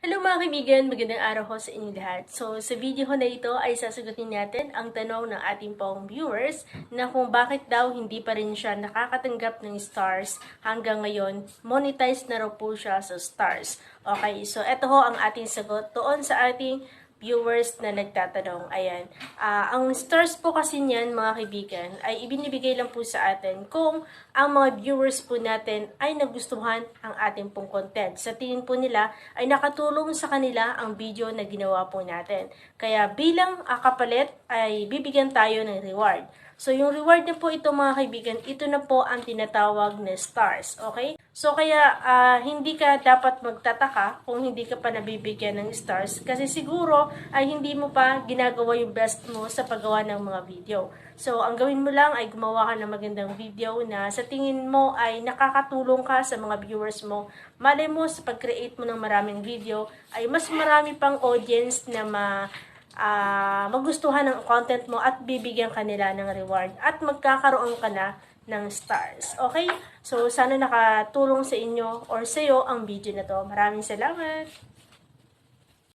Hello mga kaibigan, magandang araw ho sa inyong lahat. So sa video ho na ito ay sasagutin natin ang tanong ng ating pong viewers na kung bakit daw hindi pa rin siya nakakatanggap ng stars hanggang ngayon, monetize na raw po siya sa stars. Okay, so ito ho ang ating sagot doon sa ating viewers na nagtatanong. Ayan. Ang stars po kasi niyan, mga kaibigan, ay ibinibigay lang po sa atin kung ang mga viewers po natin ay nagustuhan ang ating pong content. Sa tingin po nila ay nakatulong sa kanila ang video na ginawa po natin. Kaya bilang kapalit ay bibigyan tayo ng reward. So, yung reward na po ito mga kaibigan, ito na po ang tinatawag na stars. Okay? So, kaya hindi ka dapat magtataka kung hindi ka pa nabibigyan ng stars kasi siguro ay hindi mo pa ginagawa yung best mo sa paggawa ng mga video. So, ang gawin mo lang ay gumawa ka ng magandang video na sa tingin mo ay nakakatulong ka sa mga viewers mo. Malay mo sa pag-create mo ng maraming video ay mas marami pang audience na magustuhan ng content mo at bibigyan kanila ng reward at magkakaroon ka na ng stars. Okay? So, sana nakatulong sa inyo or sa iyo ang video na to. Maraming salamat!